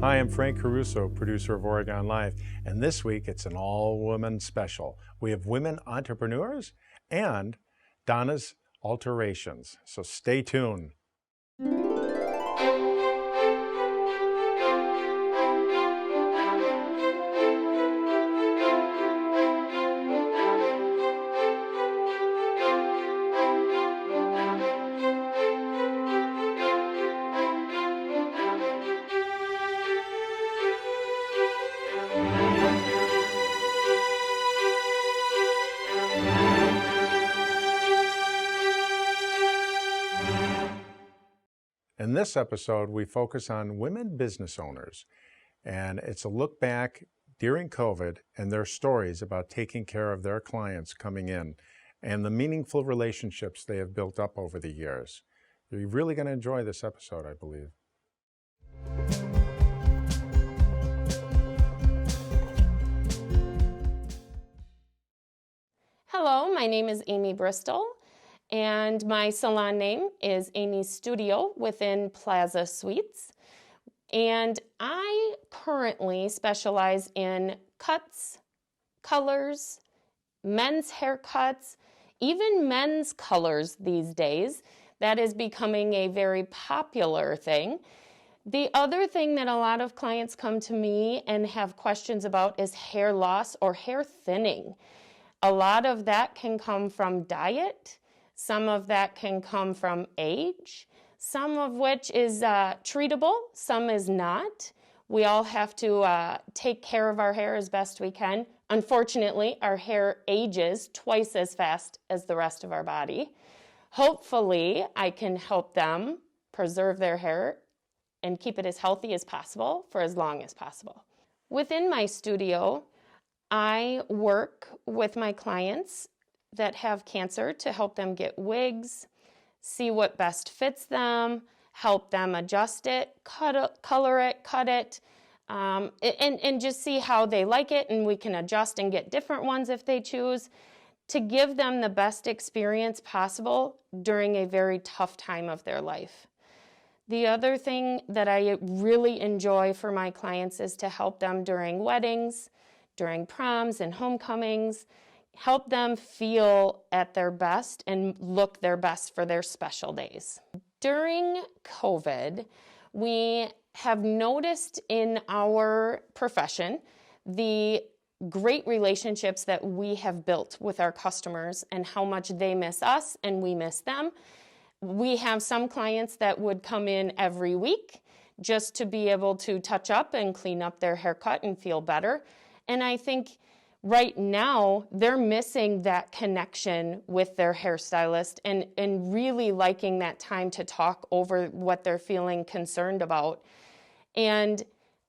Hi, I'm Frank Caruso, producer of Oregon Life, and this week it's an all-women special. We have women entrepreneurs and Donna's alterations, so stay tuned. In this episode, we focus on women business owners, and it's a look back during COVID and their stories about taking care of their clients coming in and the meaningful relationships they have built up over the years. You're really going to enjoy this episode, I believe. Hello, my name is Amy Bristol, and my salon name is Amy's Studio within Plaza Suites. And I currently specialize in cuts, colors, men's haircuts, even men's colors these days. That is becoming a very popular thing. The other thing that a lot of clients come to me and have questions about is hair loss or hair thinning. A lot of that can come from diet. Some of that can come from age, some of which is treatable, some is not. We all have to take care of our hair as best we can. Unfortunately, our hair ages twice as fast as the rest of our body. Hopefully, I can help them preserve their hair and keep it as healthy as possible for as long as possible. Within my studio, I work with my clients that have cancer to help them get wigs, see what best fits them, help them adjust it, color it, cut it, and just see how they like it, and we can adjust and get different ones if they choose, to give them the best experience possible during a very tough time of their life. The other thing that I really enjoy for my clients is to help them during weddings, during proms and homecomings, help them feel at their best and look their best for their special days. During COVID, we have noticed in our profession the great relationships that we have built with our customers and how much they miss us and we miss them. We have some clients that would come in every week just to be able to touch up and clean up their haircut and feel better. And I think right now, they're missing that connection with their hairstylist and really liking that time to talk over what they're feeling concerned about. And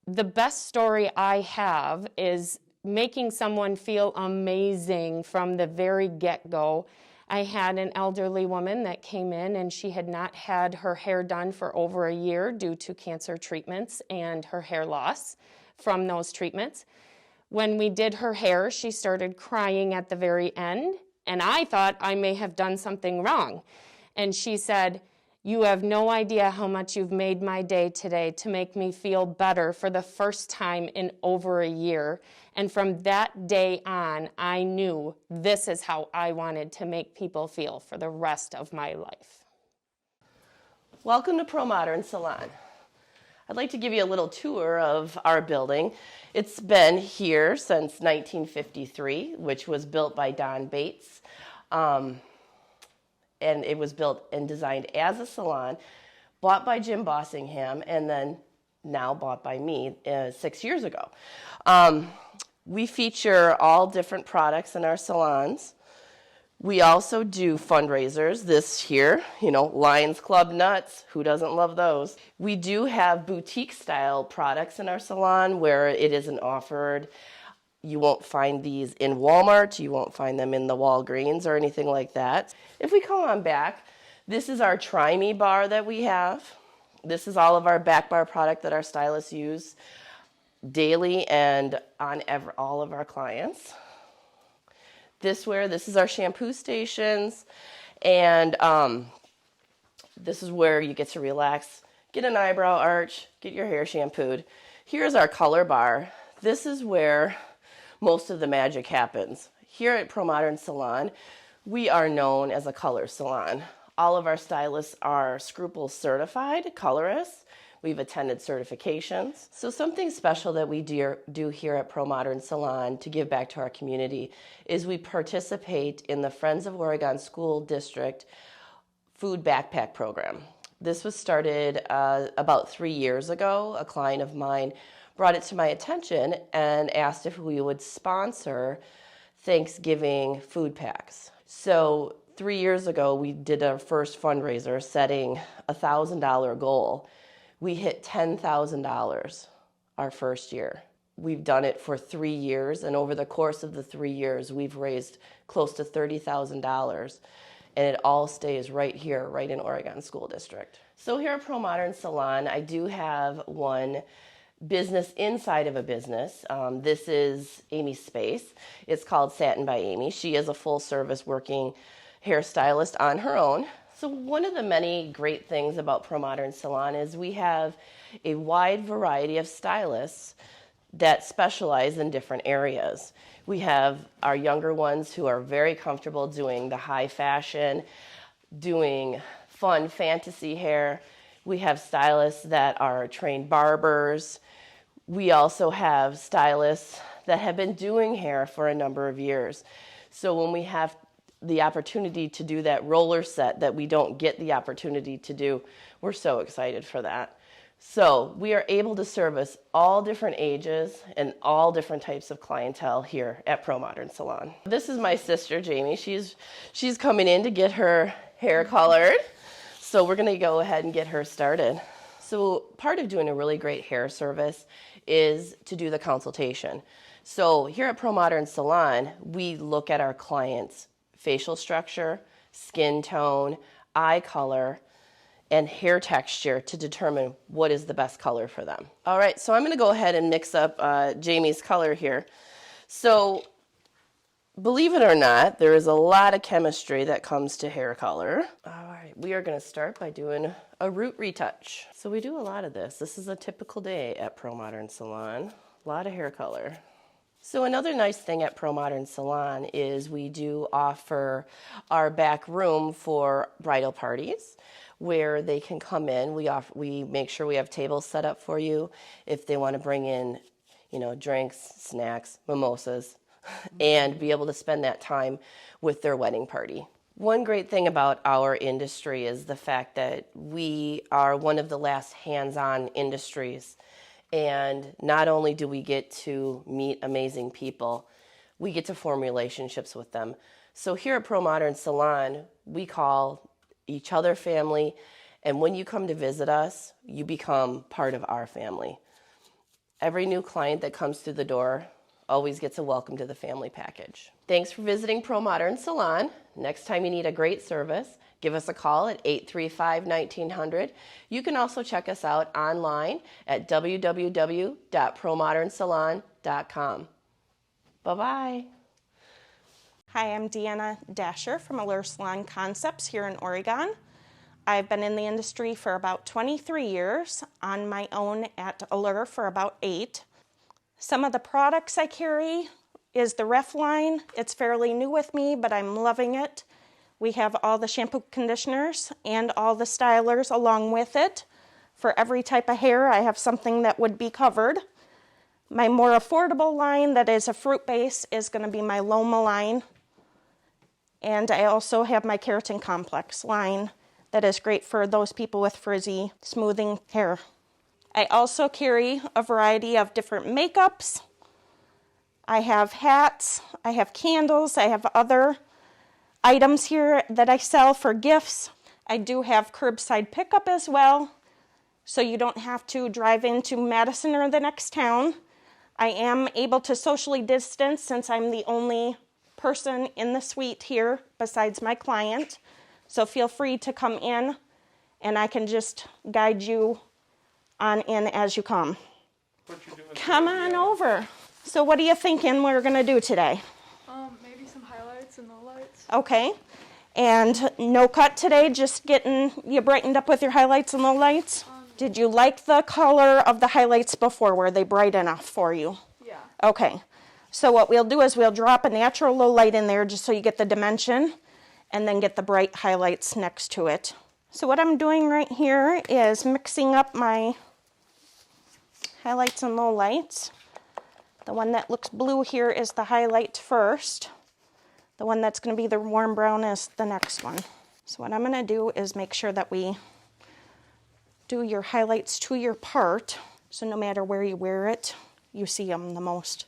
the best story I have is making someone feel amazing from the very get-go. I had an elderly woman that came in and she had not had her hair done for over a year due to cancer treatments and her hair loss from those treatments. When we did her hair, she started crying at the very end, and I thought I may have done something wrong. And she said, "You have no idea how much you've made my day today to make me feel better for the first time in over a year." And from that day on, I knew this is how I wanted to make people feel for the rest of my life. Welcome to Pro Modern Salon. I'd like to give you a little tour of our building. It's been here since 1953, which was built by Don Bates. And it was built and designed as a salon, bought by Jim Bossingham, and then now bought by me 6 years ago. We feature all different products in our salons. We also do fundraisers. This here, Lions Club nuts. Who doesn't love those? We do have boutique style products in our salon where it isn't offered. You won't find these in Walmart. You won't find them in the Walgreens or anything like that. If we come on back, this is our Try Me bar that we have. This is all of our back bar product that our stylists use daily and on all of our clients. This is our shampoo stations, and this is where you get to relax, get an eyebrow arch, get your hair shampooed. Here's our color bar. This is where most of the magic happens. Here at Pro Modern Salon, we are known as a color salon. All of our stylists are Scruples certified colorists. We've attended certifications. So something special that we do here at Pro Modern Salon to give back to our community is we participate in the Friends of Oregon School District Food Backpack Program. This was started about 3 years ago. A client of mine brought it to my attention and asked if we would sponsor Thanksgiving food packs. So 3 years ago, we did our first fundraiser setting a $1,000 goal. We hit $10,000 our first year. We've done it for 3 years, and over the course of the 3 years, we've raised close to $30,000, and it all stays right here, right in Oregon School District. So here at Pro Modern Salon, I do have one business inside of a business. This is Amy's space. It's called Satin by Amy. She is a full-service working hairstylist on her own. So one of the many great things about Pro Modern Salon is we have a wide variety of stylists that specialize in different areas. We have our younger ones who are very comfortable doing the high fashion, doing fun fantasy hair. We have stylists that are trained barbers. We also have stylists that have been doing hair for a number of years. So when we have the opportunity to do that roller set that we don't get the opportunity to do, we're so excited for that. So we are able to service all different ages and all different types of clientele here at Pro Modern Salon. This is my sister, Jamie. She's coming in to get her hair colored. So we're gonna go ahead and get her started. So part of doing a really great hair service is to do the consultation. So here at Pro Modern Salon, we look at our clients' facial structure, skin tone, eye color, and hair texture to determine what is the best color for them. All right, so I'm gonna go ahead and mix up Jamie's color here. So believe it or not, there is a lot of chemistry that comes to hair color. All right, we are gonna start by doing a root retouch. So we do a lot of this. This is a typical day at Pro Modern Salon. A lot of hair color. So another nice thing at Pro Modern Salon is we do offer our back room for bridal parties where they can come in. We make sure we have tables set up for you if they want to bring in, drinks, snacks, mimosas, and be able to spend that time with their wedding party. One great thing about our industry is the fact that we are one of the last hands-on industries. And not only do we get to meet amazing people, we get to form relationships with them. So here at Pro Modern Salon, we call each other family, and when you come to visit us, you become part of our family. Every new client that comes through the door always gets a welcome to the family package. Thanks for visiting Pro Modern Salon. Next time you need a great service, give us a call at 835-1900. You can also check us out online at www.promodernsalon.com. Bye-bye. Hi, I'm Deanna Dasher from Allure Salon Concepts here in Oregon. I've been in the industry for about 23 years, on my own at Allure for about 8. Some of the products I carry is the Ref line. It's fairly new with me, but I'm loving it. We have all the shampoo conditioners and all the stylers along with it. For every type of hair, I have something that would be covered. My more affordable line that is a fruit base is going to be my Loma line. And I also have my Keratin Complex line that is great for those people with frizzy, smoothing hair. I also carry a variety of different makeups. I have hats, I have candles, I have other items here that I sell for gifts. I do have curbside pickup as well, so you don't have to drive into Madison or the next town. I am able to socially distance since I'm the only person in the suite here besides my client. So feel free to come in and I can just guide you on in as you come. Come on over. So what are you thinking we're gonna do today? Maybe some highlights and lowlights. Okay. And no cut today, just getting you brightened up with your highlights and lowlights? Did you like the color of the highlights before? Were they bright enough for you? Yeah. Okay. So what we'll do is we'll drop a natural low light in there just so you get the dimension and then get the bright highlights next to it. So what I'm doing right here is mixing up my highlights and lowlights. The one that looks blue here is the highlight first. The one that's going to be the warm brown is the next one. So what I'm going to do is make sure that we do your highlights to your part, so no matter where you wear it, you see them the most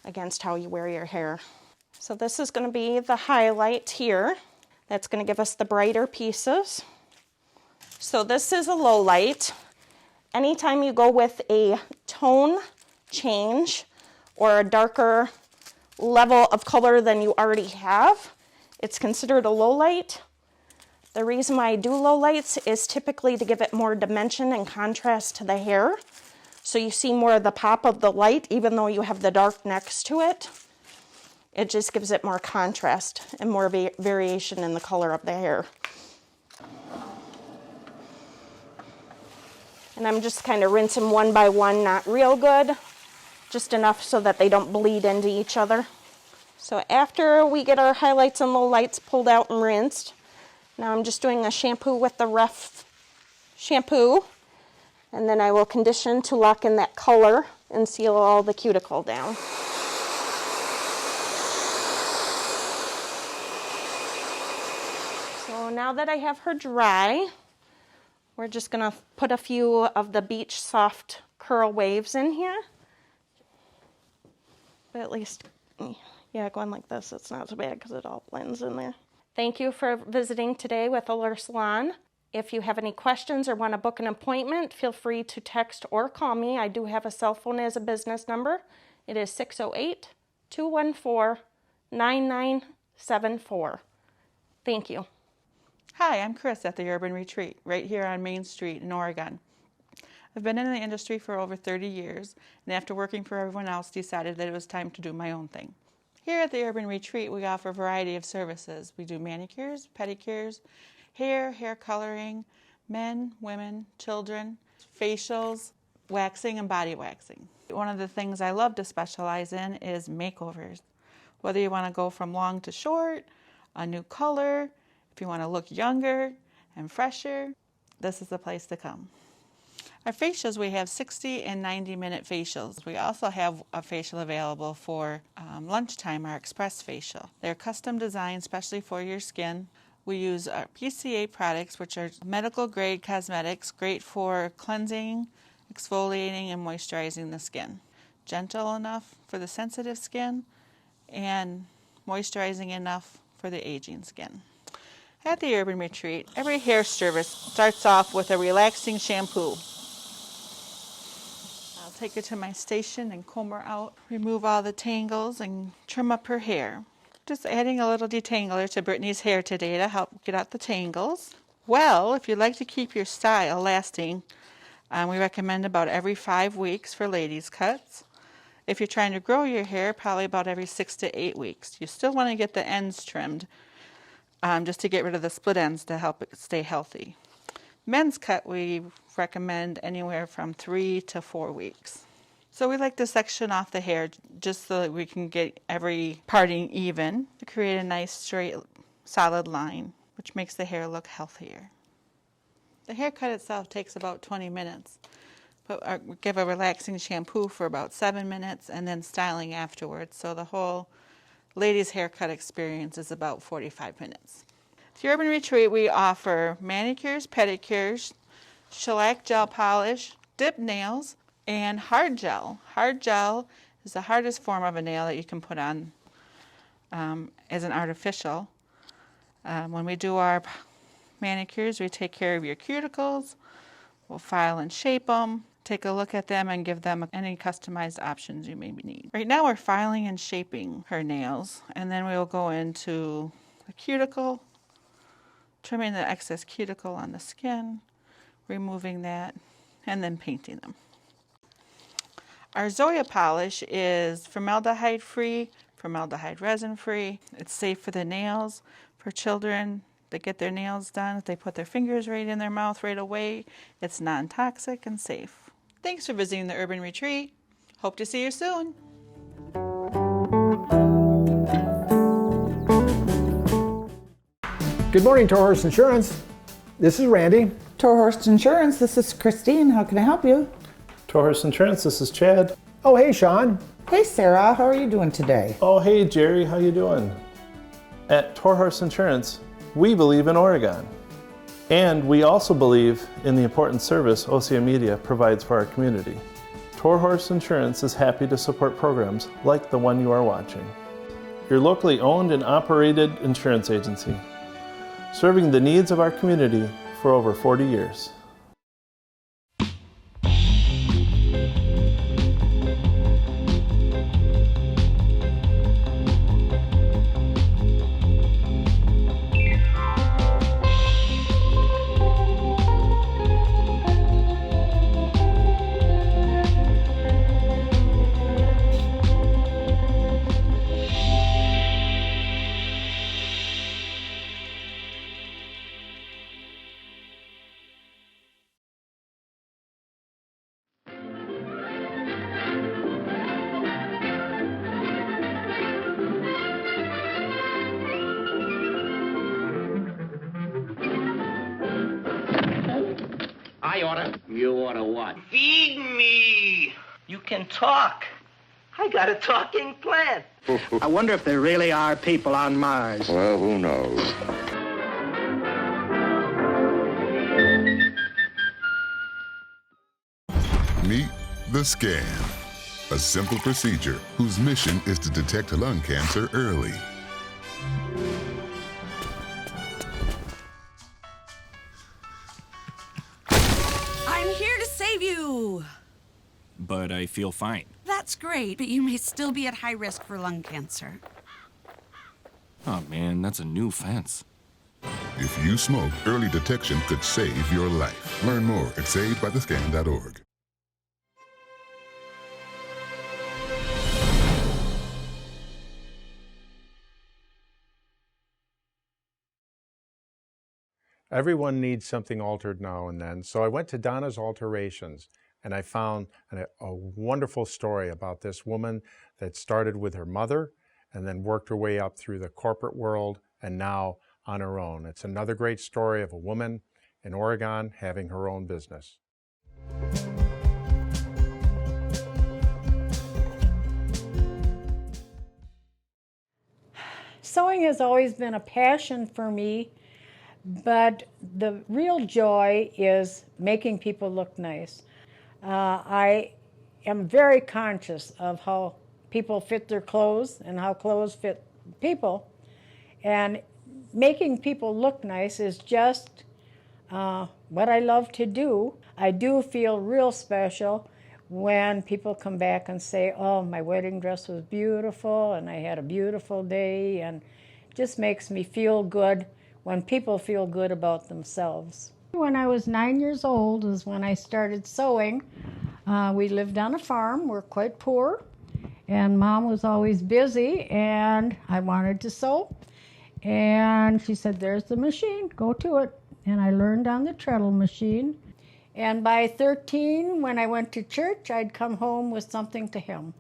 against how you wear your hair. So this is going to be the highlight here. That's going to give us the brighter pieces. So this is a low light. Anytime you go with a tone change or a darker level of color than you already have, it's considered a low light. The reason why I do low lights is typically to give it more dimension and contrast to the hair. So you see more of the pop of the light, even though you have the dark next to it. It just gives it more contrast and more variation in the color of the hair. And I'm just kind of rinsing one by one, not real good, just enough so that they don't bleed into each other. So after we get our highlights and lowlights pulled out and rinsed, now I'm just doing a shampoo with the rough shampoo, and then I will condition to lock in that color and seal all the cuticle down. So now that I have her dry, we're just going to put a few of the beach soft curl waves in here. But at least, yeah, going like this, it's not so bad because it all blends in there. Thank you for visiting today with Allure Salon. If you have any questions or want to book an appointment, feel free to text or call me. I do have a cell phone as a business number. It is 608-214-9974. Thank you. Hi, I'm Chris at the Urban Retreat, right here on Main Street in Oregon. I've been in the industry for over 30 years, and after working for everyone else, decided that it was time to do my own thing. Here at the Urban Retreat, we offer a variety of services. We do manicures, pedicures, hair coloring, men, women, children, facials, waxing, and body waxing. One of the things I love to specialize in is makeovers. Whether you want to go from long to short, a new color, if you want to look younger and fresher, this is the place to come. Our facials, we have 60 and 90-minute facials. We also have a facial available for lunchtime, our express facial. They're custom designed especially for your skin. We use our PCA products, which are medical-grade cosmetics, great for cleansing, exfoliating, and moisturizing the skin. Gentle enough for the sensitive skin and moisturizing enough for the aging skin. At the Urban Retreat, every hair service starts off with a relaxing shampoo. I'll take her to my station and comb her out, remove all the tangles, and trim up her hair. Just adding a little detangler to Brittany's hair today to help get out the tangles. Well, if you'd like to keep your style lasting, we recommend about every 5 weeks for ladies' cuts. If you're trying to grow your hair, probably about every 6 to 8 weeks. You still want to get the ends trimmed, just to get rid of the split ends to help it stay healthy. Men's cut, we recommend anywhere from 3 to 4 weeks. So we like to section off the hair just so that we can get every parting even to create a nice straight solid line, which makes the hair look healthier. The haircut itself takes about 20 minutes, but we give a relaxing shampoo for about 7 minutes and then styling afterwards. So the whole ladies' haircut experience is about 45 minutes. At the Urban Retreat, we offer manicures, pedicures, shellac gel polish, dip nails, and hard gel. Hard gel is the hardest form of a nail that you can put on as an artificial. When we do our manicures, we take care of your cuticles. We'll file and shape them, take a look at them, and give them any customized options you may need. Right now we're filing and shaping her nails, and then we'll go into the cuticle, trimming the excess cuticle on the skin, removing that, and then painting them. Our Zoya polish is formaldehyde-free, formaldehyde resin-free. It's safe for the nails. For children that get their nails done, if they put their fingers right in their mouth right away, it's non-toxic and safe. Thanks for visiting the Urban Retreat. Hope to see you soon. Good morning, Torhorst Insurance. This is Randy. Torhorst Insurance, this is Christine. How can I help you? Torhorst Insurance, this is Chad. Oh, hey, Sean. Hey, Sarah. How are you doing today? Oh, hey, Jerry. How you doing? At Torhorst Insurance, we believe in Oregon. And we also believe in the important service OCA Media provides for our community. Torhorst Insurance is happy to support programs like the one you are watching. Your locally owned and operated insurance agency, serving the needs of our community for over 40 years. I oughta. You oughta what? Feed me! You can talk. I got a talking plant. I wonder if there really are people on Mars. Well, who knows? Meet the scan, a simple procedure whose mission is to detect lung cancer early. I'm here to save you! But I feel fine. That's great, but you may still be at high risk for lung cancer. Oh man, that's a new fence. If you smoke, early detection could save your life. Learn more at savedbythescan.org. Everyone needs something altered now and then, so I went to Donna's Alterations, and I found a wonderful story about this woman that started with her mother and then worked her way up through the corporate world and now on her own. It's another great story of a woman in Oregon having her own business. Sewing has always been a passion for me, but the real joy is making people look nice. I am very conscious of how people fit their clothes and how clothes fit people. And making people look nice is just what I love to do. I do feel real special when people come back and say, oh, my wedding dress was beautiful and I had a beautiful day, and it just makes me feel good when people feel good about themselves. When I was 9 years old is when I started sewing. We lived on a farm. We're quite poor, and Mom was always busy, and I wanted to sew. And she said, there's the machine, go to it. And I learned on the treadle machine. And by 13, when I went to church, I'd come home with something to hem,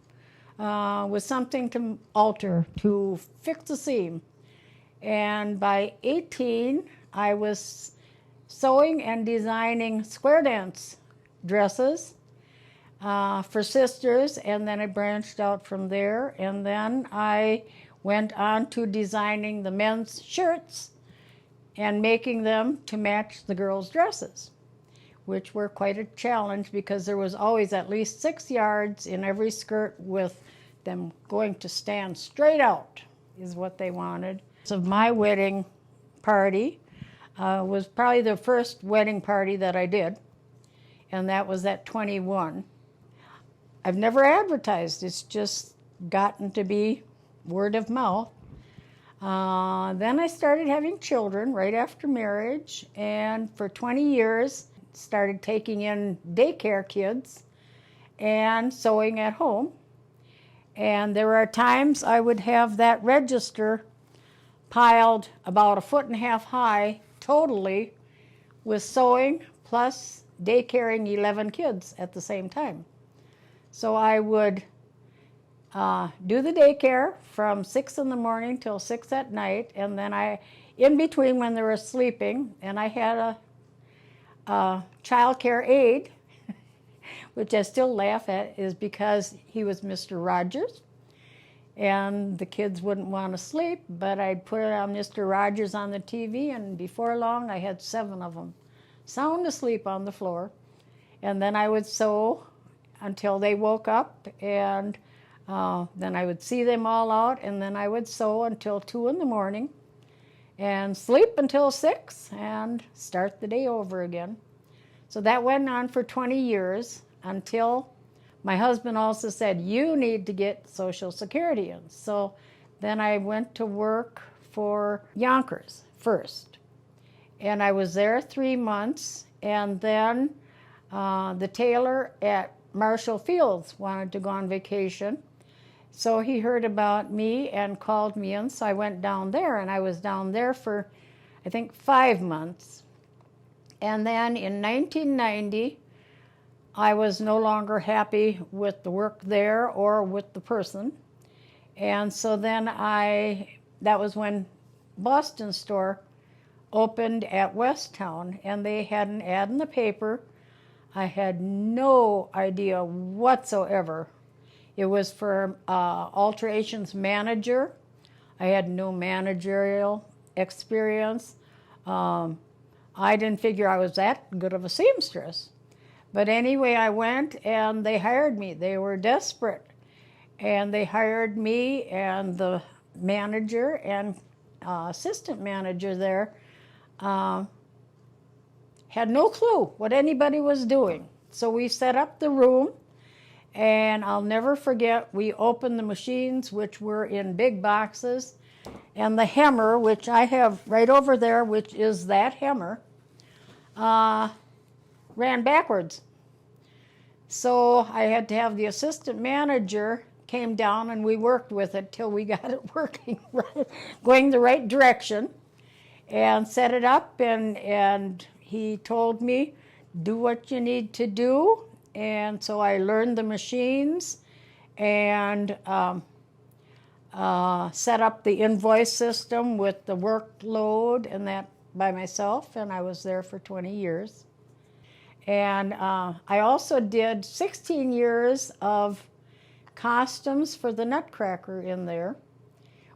with something to alter, to fix the seam. And by 18, I was sewing and designing square dance dresses for sisters, and then I branched out from there, and then I went on to designing the men's shirts and making them to match the girls' dresses, which were quite a challenge because there was always at least 6 yards in every skirt with them going to stand straight out is what they wanted. Of my wedding party was probably the first wedding party that I did, and that was at 21. I've never advertised. It's just gotten to be word of mouth. Then I started having children right after marriage, and for 20 years started taking in daycare kids and sewing at home. And there are times I would have that register piled about 1.5 feet high totally with sewing plus daycaring 11 kids at the same time. So I would do the daycare from 6 in the morning till 6 at night, and then in between when they were sleeping, and I had a child care aide, which I still laugh at, is because he was Mr. Rogers, and the kids wouldn't want to sleep, but I'd put it on Mr. Rogers on the TV, and before long I had 7 of them sound asleep on the floor, and then I would sew until they woke up, and then I would see them all out, and then I would sew until 2 in the morning and sleep until 6 and start the day over again. So that went on for 20 years until my husband also said, you need to get Social Security in. So then I went to work for Yonkers first. And I was there 3 months, and then the tailor at Marshall Fields wanted to go on vacation. So he heard about me and called me in, so I went down there, and I was down there for, I think, 5 months. And then in 1990, I was no longer happy with the work there or with the person. And so then that was when Boston Store opened at Westtown, and they had an ad in the paper. I had no idea whatsoever. It was for alterations manager. I had no managerial experience. I didn't figure I was that good of a seamstress. But anyway, I went and they hired me. They were desperate. And they hired me, and the manager and assistant manager there had no clue what anybody was doing. So we set up the room, and I'll never forget, we opened the machines, which were in big boxes, and the hemmer, which I have right over there, which is that hemmer, ran backwards. So I had to have the assistant manager came down, and we worked with it till we got it working right, going the right direction, and set it up, and he told me, do what you need to do. And so I learned the machines and set up the invoice system with the workload and that by myself, and I was there for 20 years. And I also did 16 years of costumes for the Nutcracker in there,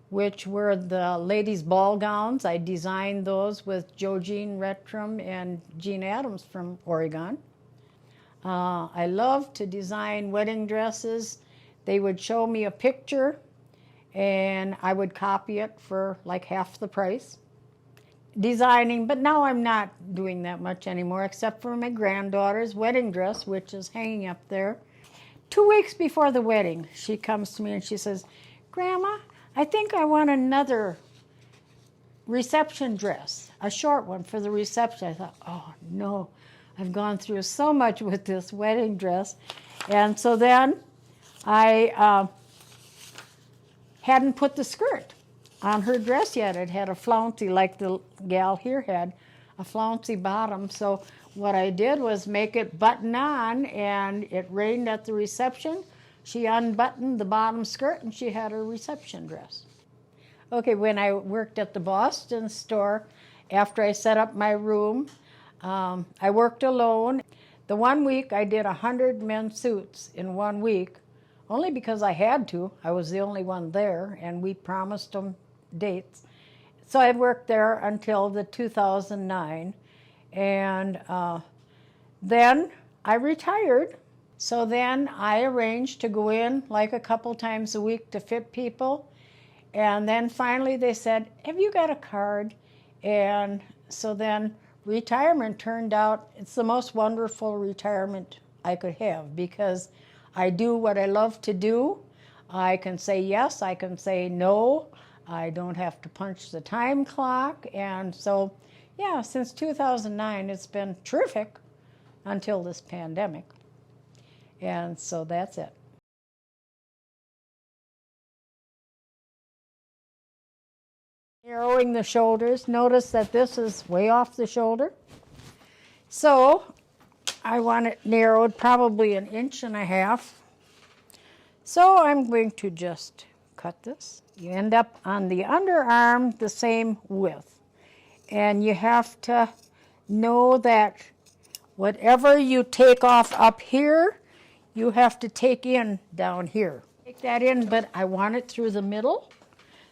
which were the ladies' ball gowns. I designed those with Jo Jean Rettram and Jean Adams from Oregon. I love to design wedding dresses. They would show me a picture, and I would copy it for like half the price. Designing, but now I'm not doing that much anymore, except for my granddaughter's wedding dress, which is hanging up there. 2 weeks before the wedding, she comes to me and she says, Grandma, I think I want another reception dress, a short one for the reception. I thought, oh no, I've gone through so much with this wedding dress. And so then I hadn't put the skirt on her dress yet. It had a flouncy, like the gal here had, a flouncy bottom. So what I did was make it button on, and it rained at the reception. She unbuttoned the bottom skirt, and she had her reception dress. Okay, when I worked at the Boston store, after I set up my room, I worked alone. The 1 week I did 100 men's suits in 1 week, only because I had to. I was the only one there, and we promised them dates. So I worked there until the 2009, and then I retired. So then I arranged to go in like a couple times a week to fit people, and then finally they said, have you got a card? And so then retirement turned out, it's the most wonderful retirement I could have because I do what I love to do. I can say yes, I can say no. I don't have to punch the time clock. And so, yeah, since 2009, it's been terrific until this pandemic. And so that's it. Narrowing the shoulders. Notice that this is way off the shoulder. So I want it narrowed probably 1.5 inches. So I'm going to just cut this. You end up on the underarm the same width. And you have to know that whatever you take off up here, you have to take in down here. Take that in, but I want it through the middle.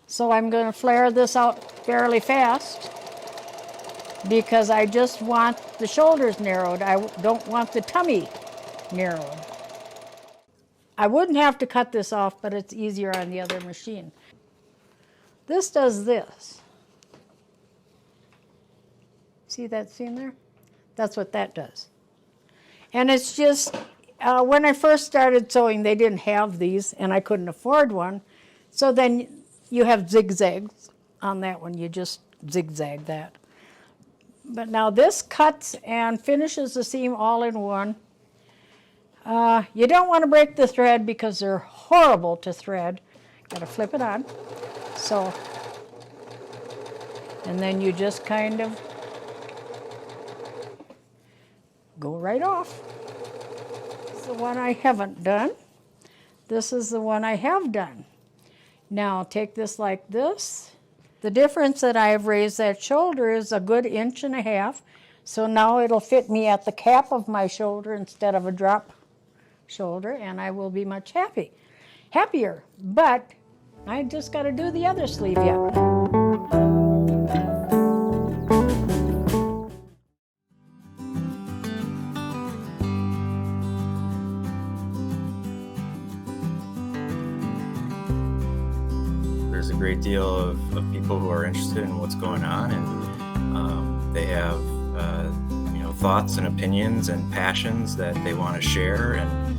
So I'm going to flare this out fairly fast because I just want the shoulders narrowed. I don't want the tummy narrowed. I wouldn't have to cut this off, but it's easier on the other machine. This does this. See that seam there? That's what that does. And it's just, when I first started sewing, they didn't have these, and I couldn't afford one. So then you have zigzags on that one. You just zigzag that. But now this cuts and finishes the seam all in one. You don't want to break the thread because they're horrible to thread. Got to flip it on. So, and then you just kind of go right off. This is the one I haven't done. This is the one I have done. Now take this like this. The difference that I have raised that shoulder is a good 1.5 inches. So now it'll fit me at the cap of my shoulder instead of a drop shoulder, and I will be much happier. But I just got to do the other sleeve yet. There's a great deal of people who are interested in what's going on, and they have thoughts and opinions and passions that they want to share, and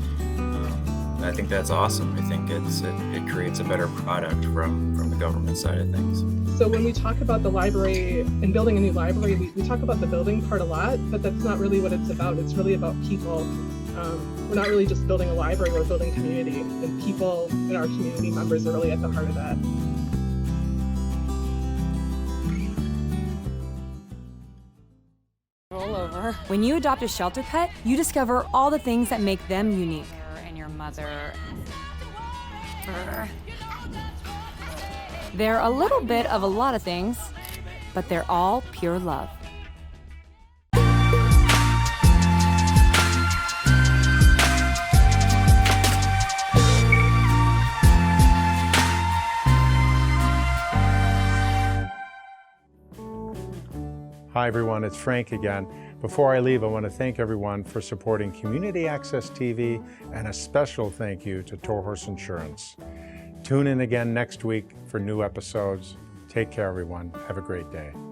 I think that's awesome. I think it creates a better product from the government side of things. So when we talk about the library and building a new library, we talk about the building part a lot, but that's not really what it's about. It's really about people. We're not really just building a library, we're building community, and people in our community members are really at the heart of that. When you adopt a shelter pet, you discover all the things that make them unique. And your mother. They're a little bit of a lot of things, but they're all pure love. Hi everyone, it's Frank again. Before I leave, I want to thank everyone for supporting Community Access TV, and a special thank you to Torhorst Insurance. Tune in again next week for new episodes. Take care everyone. Have a great day.